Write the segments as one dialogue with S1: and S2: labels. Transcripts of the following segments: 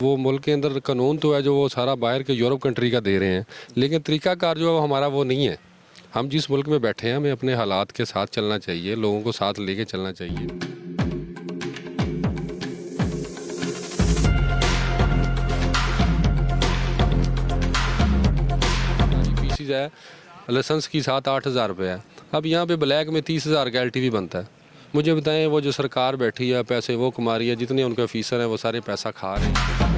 S1: वो मुल्क के अंदर कानून तो है जो वो सारा बाहर के यूरोप कंट्री का दे रहे हैं, लेकिन तरीक़ाकार जो है वो हमारा वो नहीं है। हम जिस मुल्क में बैठे हैं हमें अपने हालात के साथ चलना चाहिए, लोगों को साथ लेके चलना चाहिए। फीस है लाइसेंस की 7-8 हज़ार रुपये है। अब यहाँ पे ब्लैक में 30,000 का LTV बनता है। मुझे बताएं, वो जो सरकार बैठी है पैसे वो कमा रही है, जितने उनके ऑफिसर हैं वो सारे पैसा खा रहे हैं।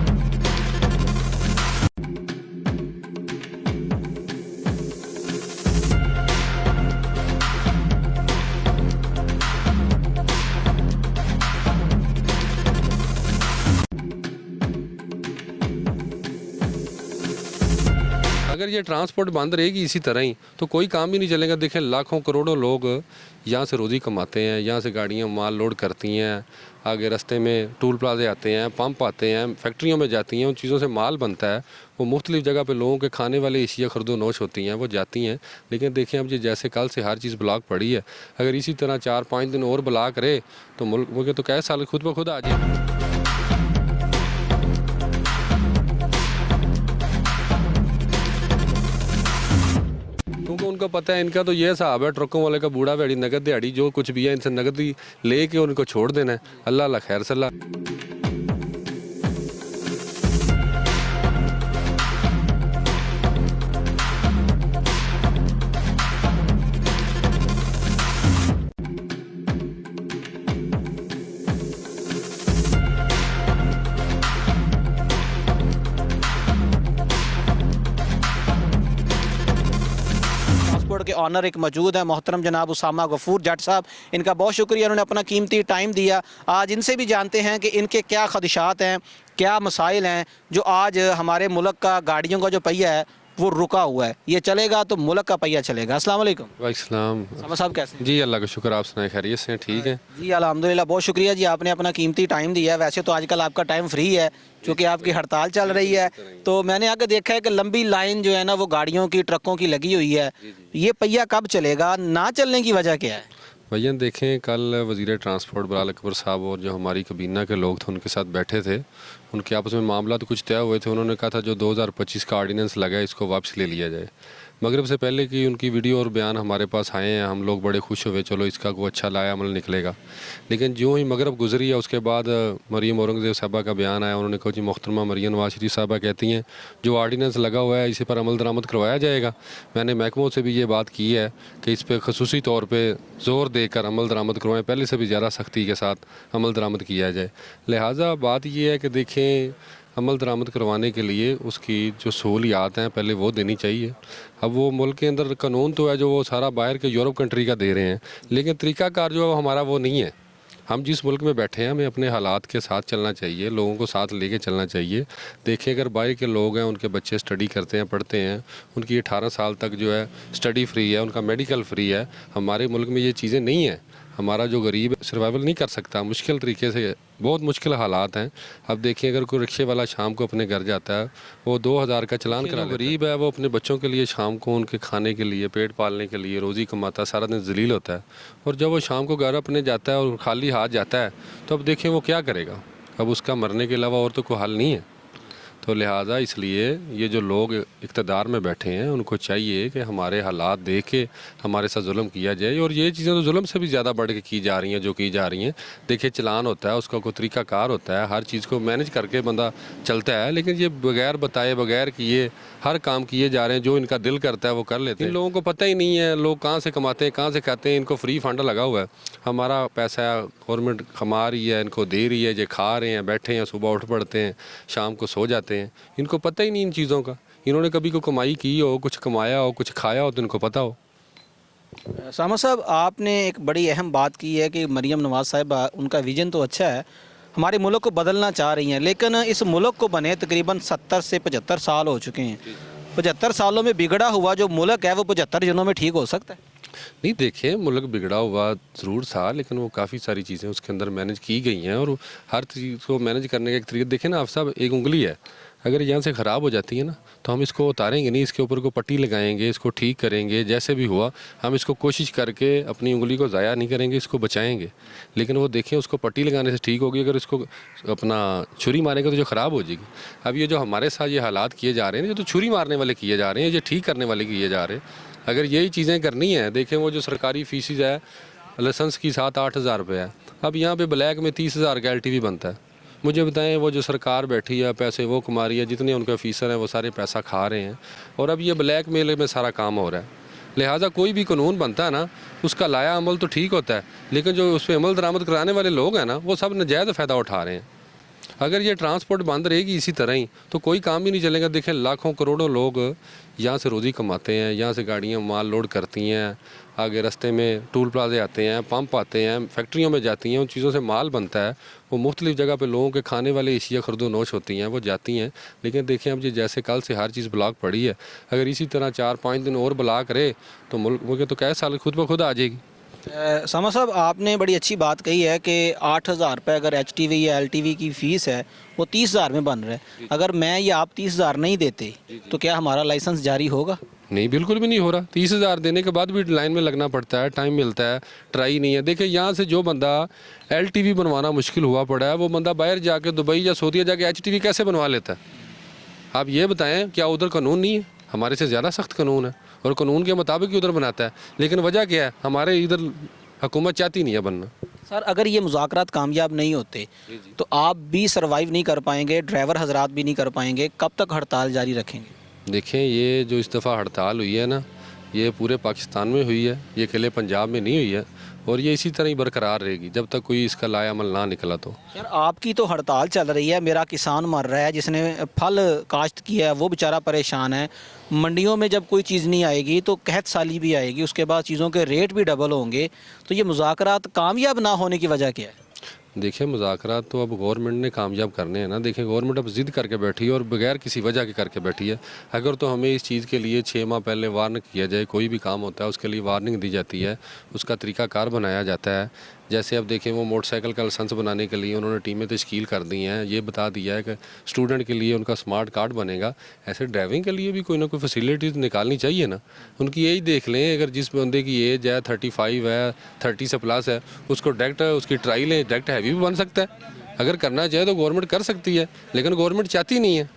S1: अगर ये ट्रांसपोर्ट बंद रहेगी इसी तरह ही तो कोई काम ही नहीं चलेगा। देखें, लाखों करोड़ों लोग यहाँ से रोज़ी कमाते हैं, यहाँ से गाड़ियाँ माल लोड करती हैं, आगे रास्ते में टूल प्लाजे आते हैं, पंप आते हैं, फैक्ट्रियों में जाती हैं, उन चीज़ों से माल बनता है। वो मुख्तलिफ़ जगह पे लोगों के खाने वाले एशिया खरदो नोश होती हैं, वो जाती हैं। लेकिन देखें, अब ये जैसे कल से हर चीज़ ब्लॉक पड़ी है, अगर इसी तरह 4-5 दिन और ब्लॉक रहे तो मुल्क तो कैसे साल खुद ब खुद आ जाए। क्योंकि उनको पता है, इनका तो ये हिसाब है, ट्रकों वाले का बूढ़ा दिहाड़ी नगद दिहाड़ी जो कुछ भी है इनसे नगदी लेके उनको छोड़ देना है। अल्लाह अल्लाह खैर सल्ला।
S2: ट्रांसपोर्ट के ऑनर एक मौजूद है, मोहतरम जनाब उसामा गफूर जट साहब। इनका बहुत शुक्रिया, उन्होंने अपना कीमती टाइम दिया। आज इनसे भी जानते हैं कि इनके क्या खदशात हैं, क्या मसाइल हैं जो आज हमारे मुल्क का गाड़ियों का जो पहिया है वो रुका हुआ है। ये चलेगा तो मुल्क का पहिया चलेगा। अस्सलाम वालेकुम।
S1: वालेकुम
S2: उसामा साहब कैसे हैं?
S1: जी, अल्लाह का शुक्र, आप सुनाए खैरियत से हैं? ठीक है
S2: जी अल्हम्दुलिल्लाह, बहुत शुक्रिया जी, आपने अपना कीमती टाइम दिया है। वैसे तो आजकल आपका टाइम फ्री है क्योंकि आपकी हड़ताल चल रही है, तो मैंने आगे देखा है कि लंबी लाइन जो है ना वो गाड़ियों की, ट्रकों की लगी हुई है। ये पहिया कब चलेगा? ना चलने की वजह क्या है?
S1: भैया देखें, कल वज़ीर ट्रांसपोर्ट बिलाल अकबर साहब और जो हमारी कबीना के लोग थे उनके साथ बैठे थे, उनके आपस में मामला तो कुछ तय हुए थे। उन्होंने कहा था जो 2025 का ऑर्डिनेंस लगा है इसको वापस ले लिया जाए। मगरिब से पहले की उनकी वीडियो और बयान हमारे पास आए हैं, हम लोग बड़े खुश हुए, चलो इसका कोई अच्छा लाया अमल निकलेगा। लेकिन जो ही मगरिब गुजरी है उसके बाद मरीम औरंगज़ेब साहबा का बयान आया। उन्होंने कहा जी मोहतरमा मरीम नवाज शरीफ साहबा कहती हैं जो ऑर्डिनेंस लगा हुआ है इसी पर अमल दरामद करवाया जाएगा। मैंने महकमों से भी ये बात की है कि इस पर खसूसी तौर पर ज़ोर देकर अमल दरामद करवाएँ, पहले से भी ज़्यादा सख्ती के साथ अमल दरामद किया जाए। लिहाजा बात ये है कि देखें, अमल दरामद करवाने के लिए उसकी जो सहूलियात हैं पहले वो देनी चाहिए। अब वो मुल्क के अंदर कानून तो है जो वो सारा बाहर के यूरोप कंट्री का दे रहे हैं, लेकिन तरीक़ाकार जो है वो हमारा वो नहीं है। हम जिस मुल्क में बैठे हैं हमें अपने हालात के साथ चलना चाहिए, लोगों को साथ लेके चलना चाहिए। देखिए, अगर बाहर के लोग हैं, उनके बच्चे स्टडी करते हैं, पढ़ते हैं, उनकी 18 साल तक जो है स्टडी फ्री है, उनका मेडिकल फ्री है। हमारे मुल्क में ये चीज़ें नहीं हैं। हमारा जो गरीब सर्वाइवल नहीं कर सकता, मुश्किल तरीके से, बहुत मुश्किल हालात हैं। अब देखिए, अगर कोई रिक्शे वाला शाम को अपने घर जाता है वो 2000 का चलान करा, गरीब है वो अपने बच्चों के लिए शाम को उनके खाने के लिए, पेट पालने के लिए रोज़ी कमाता है, सारा दिन जलील होता है। और जब वो शाम को घर अपने जाता है और खाली हाथ जाता है तो अब देखिए वो क्या करेगा। अब उसका मरने के अलावा और तो कोई हल नहीं है। तो लिहाजा इसलिए ये जो लोग इक़्तिदार में बैठे हैं उनको चाहिए कि हमारे हालात देख के हमारे साथ जुल्म किया जाए। और ये चीज़ें तो जुल्म से भी ज़्यादा बढ़ के की जा रही हैं जो की जा रही हैं। देखिए, चलान होता है, उसका कोई तरीक़ाकार होता है, हर चीज़ को मैनेज करके बंदा चलता है। लेकिन ये बगैर बताए, बगैर किए हर काम किए जा रहे हैं, जो इनका दिल करता है वो कर लेते हैं। इन लोगों को पता ही नहीं है लोग कहाँ से कमाते हैं, कहाँ से खाते हैं। इनको फ्री फंड लगा हुआ है, हमारा पैसा गवर्नमेंट कमा रही है, इनको दे रही है, ये खा रहे हैं, बैठे हैं, सुबह उठ पड़ते हैं, शाम को सो जाते हैं। इनको पता ही नहीं इन चीज़ों का। इन्होंने कभी कोई कमाई की हो, कुछ कमाया हो, कुछ खाया हो तो इनको पता हो।
S2: सामा साहब, आपने एक बड़ी अहम बात की है कि मरीम नवाज साहिबा, उनका विजन तो अच्छा है, हमारे मुल्क को बदलना चाह रही हैं, लेकिन इस मुल्क को बने तकरीबन 70 से 75 साल हो चुके हैं। 75 सालों में बिगड़ा हुआ जो मुल्क है वो 75 दिनों में ठीक हो सकता है?
S1: नहीं, देखिए, मुल्क बिगड़ा हुआ ज़रूर था, लेकिन वो काफ़ी सारी चीज़ें उसके अंदर मैनेज की गई हैं और हर चीज़ को मैनेज करने का एक तरीका देखें ना आप साहब, एक उंगली है। अगर यहाँ से ख़राब हो जाती है ना तो हम इसको उतारेंगे नहीं, इसके ऊपर को पट्टी लगाएंगे, इसको ठीक करेंगे, जैसे भी हुआ हम इसको कोशिश करके अपनी उंगली को ज़ाया नहीं करेंगे, इसको बचाएंगे। लेकिन वो देखें उसको पट्टी लगाने से ठीक होगी, अगर इसको अपना छुरी मारेंगे तो जो ख़राब हो जाएगी। अब ये जो हमारे साथ ये हालात किए जा रहे हैं, ये तो छुरी मारने वाले किए जा रहे हैं, ये ठीक करने वाले किए जा रहे हैं। अगर यही चीज़ें करनी है, देखें वो जो सरकारी फीसिस है लाइसेंस की 7-8 हज़ार रुपये है, अब यहाँ पे ब्लैक में 30 हज़ार का LTV बनता है। मुझे बताएं वो जो सरकार बैठी है पैसे वो कमा रही है, जितने उनके ऑफिसर हैं वो सारे पैसा खा रहे हैं, और अब ये ब्लैक मेल में सारा काम हो रहा है। लिहाजा कोई भी कानून बनता है ना उसका लाया अमल तो ठीक होता है, लेकिन जो उस पर अमल दरामद कराने वाले लोग हैं ना वो सब नजायज़ फ़ायदा उठा रहे हैं। अगर ये ट्रांसपोर्ट बंद रहेगी इसी तरह ही तो कोई काम ही नहीं चलेगा। देखें लाखों करोड़ों लोग यहाँ से रोज़ी कमाते हैं, यहाँ से गाड़ियाँ माल लोड करती हैं, आगे रास्ते में टूल प्लाजे आते हैं, पंप आते हैं, फैक्ट्रियों में जाती हैं, उन चीज़ों से माल बनता है, वो मुख्तलिफ़ जगह पे लोगों के खाने वाले एशिया खरीदो नोश होती हैं, वो जाती हैं। लेकिन देखें अब ये जैसे कल से हर चीज़ ब्लॉक पड़ी है, अगर इसी तरह 4-5 दिन और ब्लॉक रहे तो मुल्क के तो कई साल खुद ब खुद आ जाएगी।
S2: समा साहब आपने बड़ी अच्छी बात कही है कि 8,000 रुपये अगर HTV या LTV की फ़ीस है वो 30,000 में बन रहा है। अगर मैं या आप 30,000 नहीं देते तो क्या हमारा लाइसेंस जारी होगा?
S1: नहीं, बिल्कुल भी नहीं हो रहा। 30,000 देने के बाद भी लाइन में लगना पड़ता है, टाइम मिलता है, ट्राई नहीं है। देखिए यहाँ से जो बंदा LTV बनवाना मुश्किल हुआ पड़ा है वो बंदा बाहर जाके दुबई या सऊदीया जाके HTV कैसे बनवा लेता है? आप ये बताएं, क्या उधर कानून नहीं है? हमारे से ज़्यादा सख्त कानून है और कानून के मुताबिक ही उधर बनाता है, लेकिन वजह क्या है? हमारे इधर हुकूमत चाहती नहीं है बनना।
S2: सर अगर ये मुज़ाकरात कामयाब नहीं होते तो आप भी सर्वाइव नहीं कर पाएंगे, ड्राइवर हजरात भी नहीं कर पाएंगे, कब तक हड़ताल जारी रखेंगे?
S1: देखें ये जो इस दफ़ा हड़ताल हुई है ना ये पूरे पाकिस्तान में हुई है, ये अकेले पंजाब में नहीं हुई है, और ये इसी तरह ही बरकरार रहेगी जब तक कोई इसका लाया अमल ना निकला। तो
S2: यार आपकी तो हड़ताल चल रही है, मेरा किसान मर रहा है, जिसने फल काश्त किया है वो बेचारा परेशान है। मंडियों में जब कोई चीज़ नहीं आएगी तो कहत साली भी आएगी, उसके बाद चीज़ों के रेट भी डबल होंगे, तो ये मुज़ाकरात कामयाब ना होने की वजह क्या है?
S1: देखिए मुज़ाकरात तो अब गवर्नमेंट ने कामयाब करने हैं ना। देखिए गवर्नमेंट अब ज़िद करके बैठी है और बगैर किसी वजह के करके बैठी है। अगर तो हमें इस चीज़ के लिए 6 माह पहले वार्न किया जाए, कोई भी काम होता है उसके लिए वार्निंग दी जाती है, उसका तरीक़ाकार बनाया जाता है। जैसे अब देखें वो मोटरसाइकिल का लाइसेंस बनाने के लिए उन्होंने टीमें तश्कील कर दी हैं, ये बता दिया है कि स्टूडेंट के लिए उनका स्मार्ट कार्ड बनेगा। ऐसे ड्राइविंग के लिए भी कोई ना कोई फैसिलिटीज़ निकालनी चाहिए ना। उनकी यही देख लें, अगर जिस बंदे की एज है 35 है, 30 से प्लस है, उसको डायरेक्ट उसकी ट्राई लें, डायरेक्ट हैवी भी बन सकता है। अगर करना चाहे तो गवर्नमेंट कर सकती है, लेकिन गवर्नमेंट चाहती नहीं है,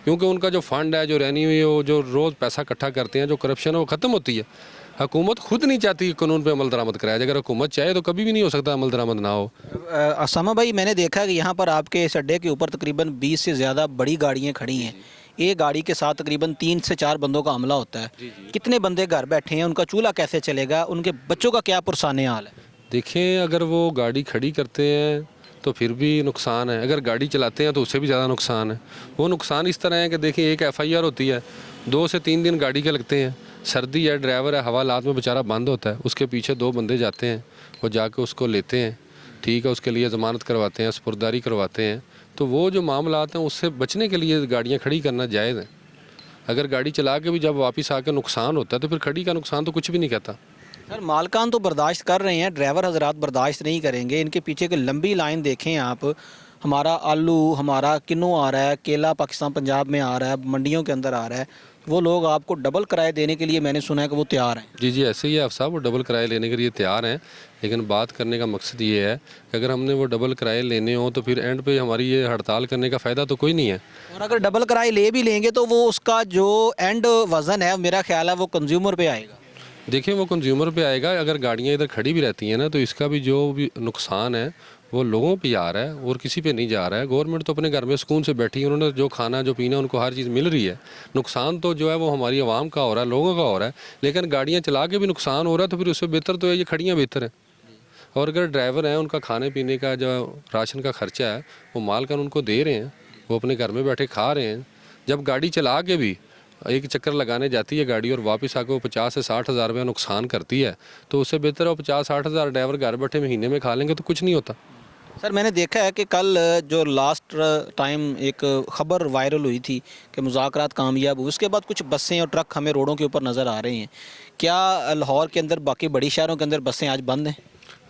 S1: क्योंकि उनका जो फंड है, जो रेवेन्यू, जो रोज़ पैसा इकट्ठा करते हैं, जो करप्शन है वो ख़त्म होती है। हुकूमत खुद नहीं चाहती कि कानून पे अमल दरामद कराया जाए। अगर हुकूमत चाहे तो कभी भी नहीं हो सकता अमल दरामद ना हो।
S2: समा भाई मैंने देखा कि यहाँ पर आपके इस अड्डे के ऊपर तकरीबन 20 से ज़्यादा बड़ी गाड़ियाँ खड़ी हैं। एक गाड़ी के साथ तकरीबन 3 से 4 बंदों का हमला होता है। कितने बंदे घर बैठे हैं, उनका चूल्हा कैसे चलेगा, उनके बच्चों का क्या पुरसाने हाल है?
S1: देखें अगर वो गाड़ी खड़ी करते हैं तो फिर भी नुकसान है, अगर गाड़ी चलाते हैं तो उससे भी ज़्यादा नुकसान है। वो नुकसान इस तरह है कि देखिए एक FIR होती है, 2 से 3 दिन गाड़ी के लगते हैं, सर्दी है, ड्राइवर है, हवालात में बेचारा बंद होता है, उसके पीछे 2 बंदे जाते हैं, वो जाके उसको लेते हैं, ठीक है, उसके लिए ज़मानत करवाते हैं, सपुर्दारी करवाते हैं। तो वो जो मामलात हैं उससे बचने के लिए गाड़ियाँ खड़ी करना जायज़ है। अगर गाड़ी चला के भी जब वापस आके नुकसान होता है तो फिर खड़ी का नुकसान तो कुछ भी नहीं कहता।
S2: सर मालकान तो बर्दाश्त कर रहे हैं, ड्राइवर हजरात बर्दाश्त नहीं करेंगे। इनके पीछे की लंबी लाइन देखें आप, हमारा आलू, हमारा किन्नू आ रहा है, केला पाकिस्तान पंजाब में आ रहा है, मंडियों के अंदर आ रहा है, वो लोग आपको डबल किराए देने के लिए मैंने सुना है कि वो तैयार हैं।
S1: जी ऐसे ही है साहब, वो डबल किराए लेने के लिए तैयार हैं, लेकिन बात करने का मकसद ये है कि अगर हमने वो डबल किराए लेने हो तो फिर एंड पे हमारी ये हड़ताल करने का फ़ायदा तो कोई नहीं है।
S2: और अगर डबल किराए ले भी लेंगे तो वो उसका जो एंड वज़न है मेरा ख्याल है वो कंज्यूमर पे आएगा।
S1: देखिए वो कंज्यूमर पे आएगा। अगर गाड़ियाँ इधर खड़ी भी रहती हैं ना तो इसका भी जो भी नुकसान है वो लोगों पे आ रहा है और किसी पे नहीं जा रहा है। गवर्नमेंट तो अपने घर में सुकून से बैठी है, उन्होंने जो खाना जो पीना उनको हर चीज़ मिल रही है। नुकसान तो जो है वो हमारी आवाम का हो रहा है, लोगों का हो रहा है, लेकिन गाड़ियाँ चला के भी नुकसान हो रहा है, तो फिर उससे बेहतर तो है ये खड़ियाँ बेहतर हैं। और अगर ड्राइवर हैं उनका खाने पीने का जो राशन का खर्चा है वो मालकान उनको दे रहे हैं, वो अपने घर में बैठे खा रहे हैं। जब गाड़ी चला के भी एक चक्कर लगाने जाती है गाड़ी और वापस आके वो 50 से 60 हज़ार रुपया नुकसान करती है, तो उससे बेहतर है वो 50-60 हज़ार ड्राइवर घर बैठे महीने में खा लेंगे तो कुछ नहीं होता।
S2: सर मैंने देखा है कि कल जो लास्ट टाइम एक ख़बर वायरल हुई थी कि मुज़ाकरात कामयाब हुए, उसके बाद कुछ बसें और ट्रक हमें रोडों के ऊपर नज़र आ रहे हैं। क्या लाहौर के अंदर बाकी बड़ी शहरों के अंदर बसें आज बंद हैं?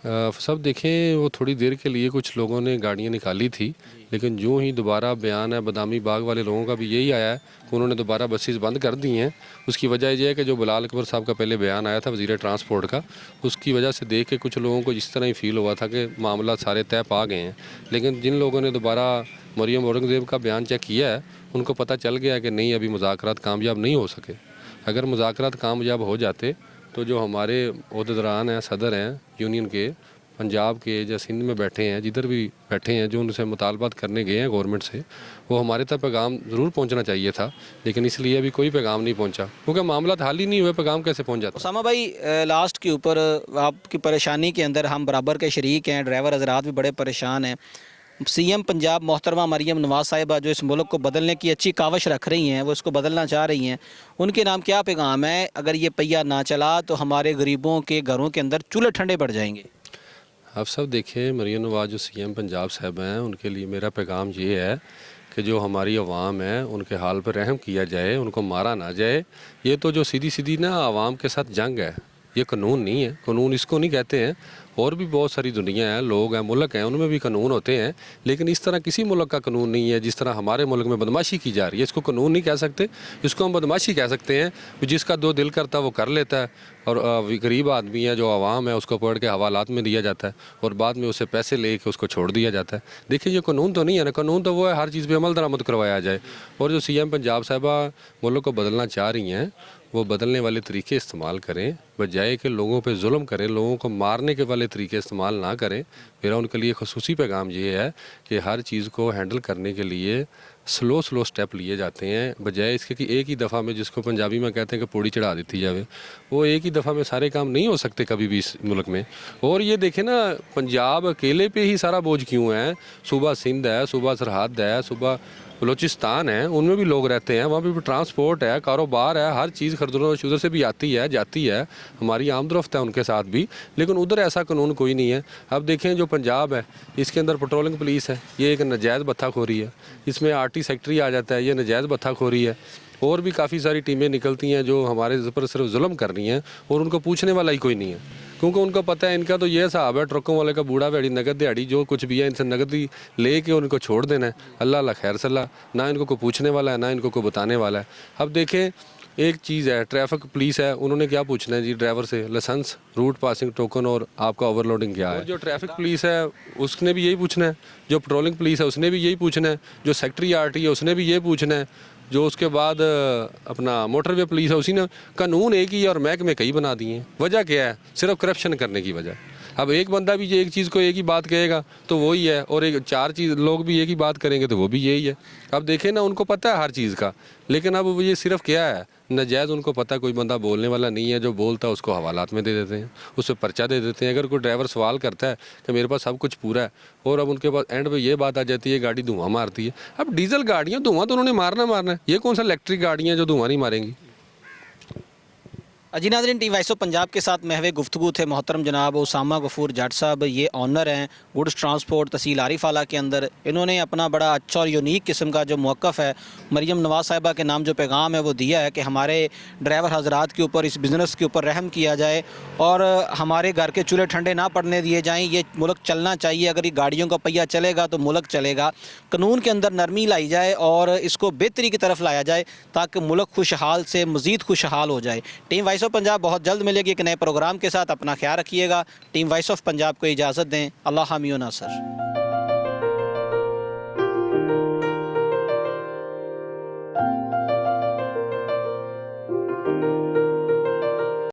S1: सब देखें, वो थोड़ी देर के लिए कुछ लोगों ने गाड़ियाँ निकाली थी, लेकिन जो ही दोबारा बयान है बदामी बाग वाले लोगों का भी यही आया है कि उन्होंने दोबारा बसेस बंद कर दी हैं। उसकी वजह ये है कि जो बिलाल अकबर साहब का पहले बयान आया था वज़ीर ट्रांसपोर्ट का, उसकी वजह से देख के कुछ लोगों को इस तरह ही फील हुआ था कि मामला सारे तय पा गए हैं। लेकिन जिन लोगों ने दोबारा मरियम औरंगज़ेब का बयान चेक किया है, उनको पता चल गया कि नहीं, अभी मुज़ाकरात कामयाब नहीं हो सके। अगर मुज़ाकरात कामयाब हो जाते तो जो हमारे ओहदेदारान हैं, सदर हैं यूनियन के, पंजाब के या सिंध में बैठे हैं, जिधर भी बैठे हैं, जो उनसे मुतालबात करने गए हैं गवर्नमेंट से, वो हमारे तक पैगाम ज़रूर पहुंचना चाहिए था, लेकिन इसलिए अभी कोई पैगाम नहीं पहुंचा, क्योंकि मामला हल ही नहीं हुए, पैगाम कैसे पहुंच जाता।
S2: उसामा भाई, लास्ट के ऊपर आपकी परेशानी के अंदर हम बराबर के शरीक हैं, ड्राइवर हजरात भी बड़े परेशान हैं। सीएम पंजाब मोहतरमा मरियम नवाज साहिबा जो इस मुल्क को बदलने की अच्छी काविश रख रही हैं, वो इसको बदलना चाह रही हैं, उनके नाम क्या पैगाम है? अगर ये पहिया ना चला तो हमारे गरीबों के घरों के अंदर चूल्हे ठंडे पड़ जाएंगे।
S1: आप सब देखें, मरियम नवाज जो सीएम पंजाब साहब हैं, उनके लिए मेरा पैगाम ये है कि जो हमारी आवाम है उनके हाल पर रहम किया जाए, उनको मारा ना जाए। ये तो जो सीधी सीधी ना आवाम के साथ जंग है, ये कानून नहीं है, कानून इसको नहीं कहते हैं। और भी बहुत सारी दुनिया है, लोग हैं, मुल्क हैं, उनमें भी कानून होते हैं, लेकिन इस तरह किसी मुल्क का कानून नहीं है जिस तरह हमारे मुल्क में बदमाशी की जा रही है। इसको कानून नहीं कह सकते, इसको हम बदमाशी कह सकते हैं। जिसका दो दिल करता है वो कर लेता है, और गरीब आदमी है, जो आवाम है, उसको पकड़ के हवालात में दिया जाता है और बाद में उसे पैसे ले के उसको छोड़ दिया जाता है। देखिए, ये कानून तो नहीं है ना, कानून तो वो है हर चीज़ पर अमल दरामद करवाया जाए। और जो सीएम पंजाब साहिबा मुल्क को बदलना चाह रही हैं, वो बदलने वाले तरीके इस्तेमाल करें, बजाय कि लोगों पे जुल्म करें, लोगों को मारने के वाले तरीके इस्तेमाल ना करें। मेरा उनके लिए खसूसी पैगाम ये है कि हर चीज़ को हैंडल करने के लिए स्लो स्टेप लिए जाते हैं, बजाय इसके कि एक ही दफ़ा में, जिसको पंजाबी में कहते हैं कि पूड़ी चढ़ा देती जावे, वो एक ही दफ़ा में सारे काम नहीं हो सकते कभी भी इस मुल्क में। और ये देखें ना, पंजाब अकेले पे ही सारा बोझ क्यों है? सूबा सिंध है, सूबा सरहद है, सूबा बलूचिस्तान है, उनमें भी लोग रहते हैं, वहाँ पे भी ट्रांसपोर्ट है, कारोबार है, हर चीज़ खरीदों उधर से भी आती है जाती है, हमारी आमदरफ्त है उनके साथ भी, लेकिन उधर ऐसा कानून कोई नहीं है। अब देखें, जो पंजाब है इसके अंदर पेट्रोलिंग पुलिस है, ये एक नजायज़ भत्ताखोरी है। इसमें आरटी सेक्रेटरी आ जाता है, ये नजायज़ भत्ताखोरी है। और भी काफ़ी सारी टीमें निकलती हैं जो हमारे पर सिर्फ जुल्म कर रही हैं, और उनको पूछने वाला ही कोई नहीं है, क्योंकि उनको पता है इनका तो ये हिसाब है, ट्रकों वाले का बूढ़ा दिहाड़ी नगद दिहाड़ी, जो कुछ भी है इनसे नगद ही ले के उनको छोड़ देना है। अल्लाह अल्लाह खैर सल्ला, ना इनको कोई पूछने वाला है, ना इनको कोई बताने वाला है। अब देखें, एक चीज़ है, ट्रैफिक पुलिस है, उन्होंने क्या पूछना है जी ड्राइवर से? लाइसेंस, रूट पासिंग टोकन और आपका ओवरलोडिंग क्या है। जो ट्रैफिक पुलिस है उसने भी यही पूछना है, जो पेट्रोलिंग पुलिस है उसने भी यही पूछना है, जो सेक्रेटरी आरटी है उसने भी यही पूछना है, जो उसके बाद अपना मोटरवे पुलिस है उसी ने। कानून एक ही और महकमे कई बना दिए हैं। वजह क्या है? सिर्फ करप्शन करने की वजह। अब एक बंदा भी एक चीज़ को एक ही बात कहेगा तो वही है, और एक चार चीज़ लोग भी एक ही बात करेंगे तो वो भी यही है। अब देखें ना, उनको पता है हर चीज़ का, लेकिन अब वो ये सिर्फ क्या है, नजायज़ उनको पता कोई बंदा बोलने वाला नहीं है, जो बोलता है उसको हवालात में दे देते हैं, उस पर पर्चा दे देते हैं। अगर कोई ड्राइवर सवाल करता है कि मेरे पास सब कुछ पूरा है, और अब उनके पास एंड पे ये बात आ जाती है गाड़ी धुआं मारती है। अब डीजल गाड़ियाँ धुआं तो उन्होंने मारना है, ये कौन सा इलेक्ट्रिक गाड़ियाँ जो धुआं नहीं मारेंगी।
S2: जी नाज़रीन, टीम वॉइस ऑफ पंजाब के साथ महवे गुफ्तगू थे मोहतरम जनाब उसामा गफूर जट साहब। ये ऑनर हैं गुड्स ट्रांसपोर्ट तहसील आरिफ आला के अंदर। इन्होंने अपना बड़ा अच्छा और यूनिक किस्म का जो मौक़िफ़ है मरियम नवाज साहिबा के नाम जो पैगाम है वो दिया है कि हमारे ड्राइवर हजरात के ऊपर, इस बिज़नेस के ऊपर रहम किया जाए और हमारे घर के चूल्हे ठंडे ना पड़ने दिए जाएँ। ये मुल्क चलना चाहिए, अगर ये गाड़ियों का पहिया चलेगा तो मुल्क चलेगा। कानून के अंदर नरमी लाई जाए और इसको बेहतरी की तरफ लाया जाए ताकि मुल्क खुशहाल से मज़ीद खुशहाल हो जाए। टीम वॉइस ऑफ पंजाब बहुत जल्द मिलेगी एक नए प्रोग्राम के साथ। अपना ख्याल रखिएगा। टीम वॉइस ऑफ पंजाब को इजाज़त दें। अल्लाह हामी व नासर।